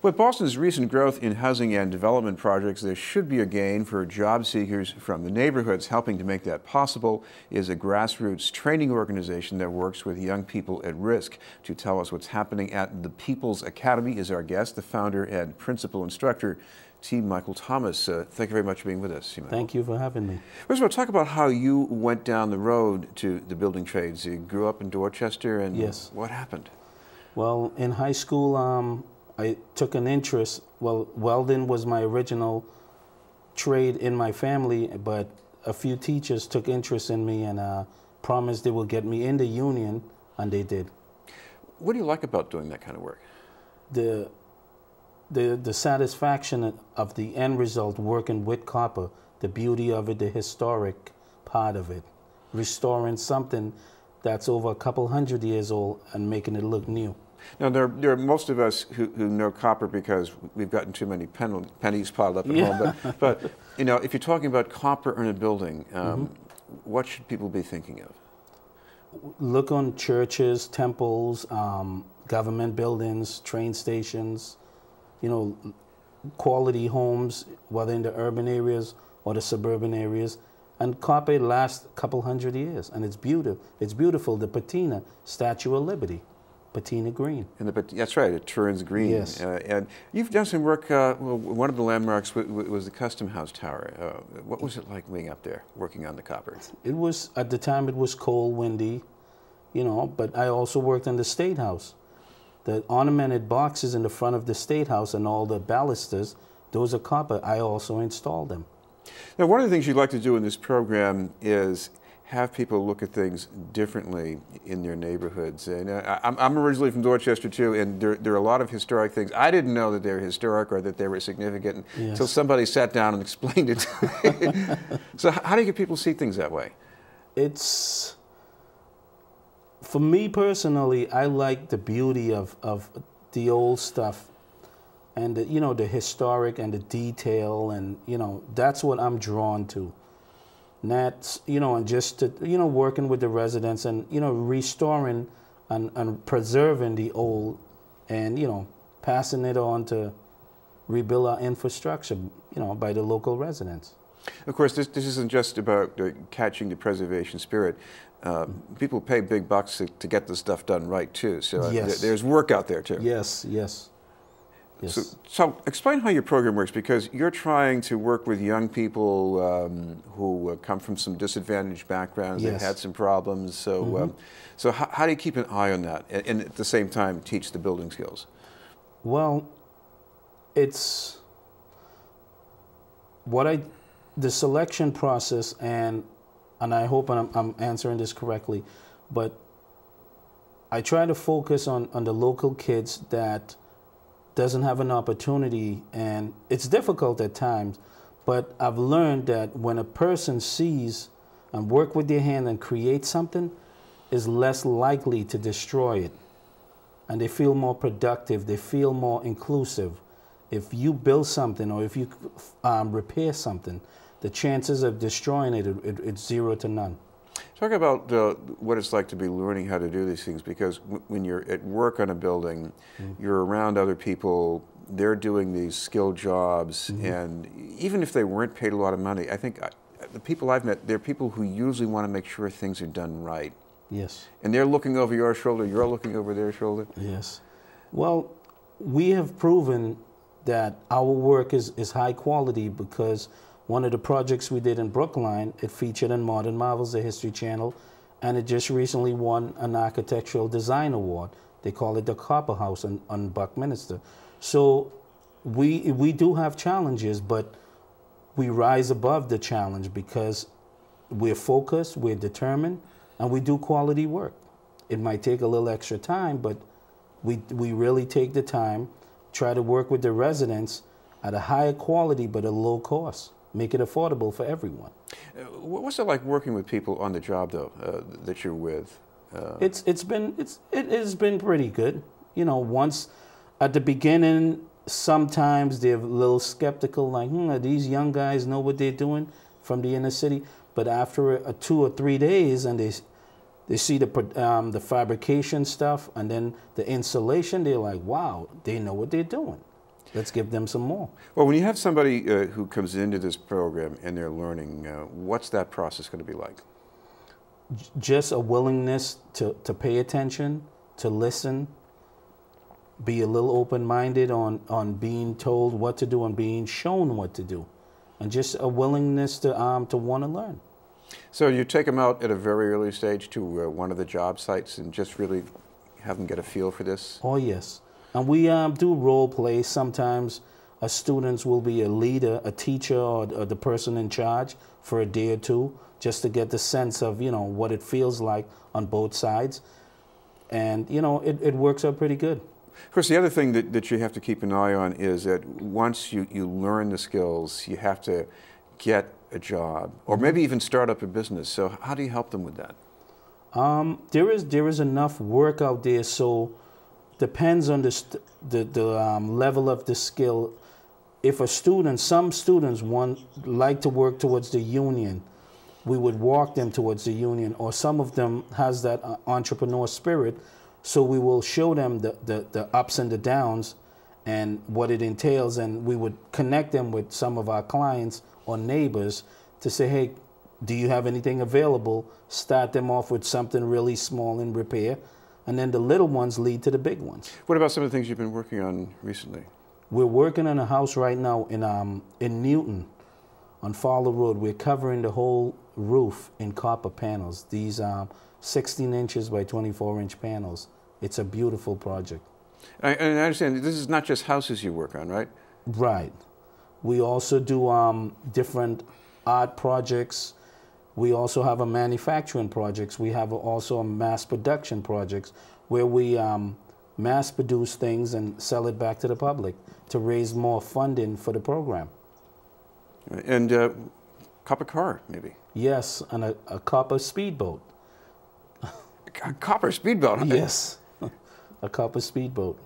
With Boston's recent growth in housing and development projects, there should be a gain for job seekers from the neighborhoods. Helping to make that possible is a grassroots training organization that works with young people at risk. To tell us what's happening at the People's Academy is our guest, the founder and principal instructor, T. Michael Thomas. Thank you very much for being with us, T. Michael. Thank you for having me. First of all, talk about how you went down the road to the building trades. You grew up in Dorchester, and yes. What happened? Well, in high school, I took an interest. Well, welding was my original trade in my family, but a few teachers took interest in me and promised they would get me in the union, and they did. What do you like about doing that kind of work? The satisfaction of the end result, working with copper, the beauty of it, the historic part of it, restoring something that's over a couple hundred years old and making it look new. Now, there are most of us who know copper because we've gotten too many pennies piled up at home. But you know, if you're talking about copper in a building, what should people be thinking of? Look on churches, temples, government buildings, train stations, you know, quality homes, whether in the urban areas or the suburban areas. And copper lasts a couple hundred years, and it's beautiful. It's beautiful. The patina, Statue of Liberty. Patina green. That's right, it turns green. Yes. And you've done some work, well, one of the landmarks was the Custom House Tower. What was it like being up there, working on the copper? It was, at the time, it was cold, windy, you know, but I also worked in the State House. The ornamented boxes in the front of the State House and all the balusters, those are copper. I also installed them. Now, one of the things you'd like to do in this program is have people look at things differently in their neighborhoods. And I'm originally from Dorchester too, and there are a lot of historic things. I didn't know that they were historic or that they were significant until somebody sat down and explained it to me. So how do you get people to see things that way? It's, for me personally, I like the beauty of the old stuff and you know, the historic and the detail, and you know, that's what I'm drawn to. That's, you know, and just to, you know, working with the residents and, you know, restoring and preserving the old and, you know, passing it on to rebuild our infrastructure, you know, by the local residents. Of course, this isn't just about catching the preservation spirit. People pay big bucks to get this stuff done right, too. So yes. There's work out there, too. Yes, yes. Yes. So explain how your program works, because you're trying to work with young people who come from some disadvantaged backgrounds, yes. They've had some problems. So, so how do you keep an eye on that and at the same time teach the building skills? Well, it's the selection process, and I hope I'm answering this correctly, but I try to focus on the local kids that doesn't have an opportunity, and it's difficult at times, but I've learned that when a person sees and work with their hand and create something, is less likely to destroy it. And they feel more productive, they feel more inclusive. If you build something or if you repair something, the chances of destroying it, it's 0 to none. Talk about what it's like to be learning how to do these things, because when you're at work on a building, you're around other people, they're doing these skilled jobs, and even if they weren't paid a lot of money, I think the people I've met, they're people who usually want to make sure things are done right. Yes. And they're looking over your shoulder, you're looking over their shoulder. Yes. Well, we have proven that our work is high quality because one of the projects we did in Brookline, it featured in Modern Marvels, the History Channel, and it just recently won an Architectural Design Award. They call it the Copper House on Buckminster. So we do have challenges, but we rise above the challenge because we're focused, we're determined, and we do quality work. It might take a little extra time, but we really take the time, try to work with the residents at a higher quality but a low cost. Make it affordable for everyone. What's it like working with people on the job, though, that you're with? It has been pretty good. You know, once at the beginning, sometimes they're a little skeptical, like, these young guys know what they're doing from the inner city. But after 2 or 3 days, and they see the fabrication stuff and then the insulation, they're like, wow, they know what they're doing. Let's give them some more. Well, when you have somebody who comes into this program and they're learning, what's that process going to be like? Just a willingness to pay attention, to listen, be a little open-minded on being told what to do and being shown what to do, and just a willingness to want to learn. So you take them out at a very early stage to one of the job sites and just really have them get a feel for this? Oh, yes. And we do role play. Sometimes students will be a leader, a teacher, or the person in charge for a day or two, just to get the sense of, what it feels like on both sides. And, it works out pretty good. Of course, the other thing that you have to keep an eye on is that once you learn the skills, you have to get a job, or maybe even start up a business. So how do you help them with that? There is enough work out there, so depends on the level of the skill. If some students like to work towards the union, we would walk them towards the union, or some of them has that entrepreneur spirit, so we will show them the ups and the downs and what it entails, and we would connect them with some of our clients or neighbors to say, hey, do you have anything available? Start them off with something really small in repair, and then the little ones lead to the big ones. What about some of the things you've been working on recently? We're working on a house right now in Newton on Fowler Road. We're covering the whole roof in copper panels. These 16 inches by 24-inch panels. It's a beautiful project. And I understand this is not just houses you work on, right? Right. We also do different art projects. We also have a manufacturing projects. We have also a mass production projects where we mass produce things and sell it back to the public to raise more funding for the program. And copper car, maybe? Yes, and a copper speedboat. A copper speedboat? Yes, a copper speedboat.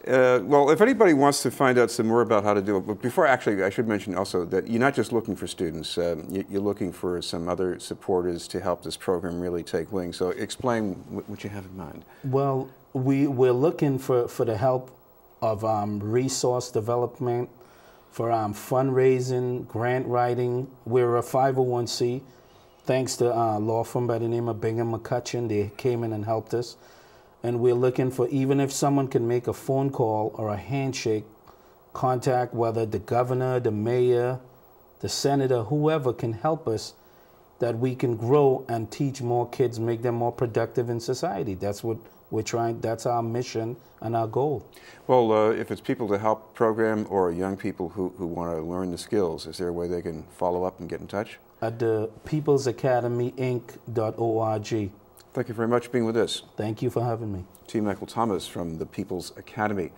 Well, if anybody wants to find out some more about how to do it, but before, actually, I should mention also that you're not just looking for students, you're looking for some other supporters to help this program really take wing. So explain what you have in mind. Well, we're looking for the help of resource development, for fundraising, grant writing. We're a 501c. Thanks to a law firm by the name of Bingham McCutcheon. They came in and helped us. And we're looking for, even if someone can make a phone call or a handshake, contact whether the governor, the mayor, the senator, whoever can help us, that we can grow and teach more kids, make them more productive in society. That's what we're trying, that's our mission and our goal. Well, if it's people to help program or young people who want to learn the skills, is there a way they can follow up and get in touch? At the peoplesacademyinc.org. Thank you very much for being with us. Thank you for having me. T. Michael Thomas from the People's Academy.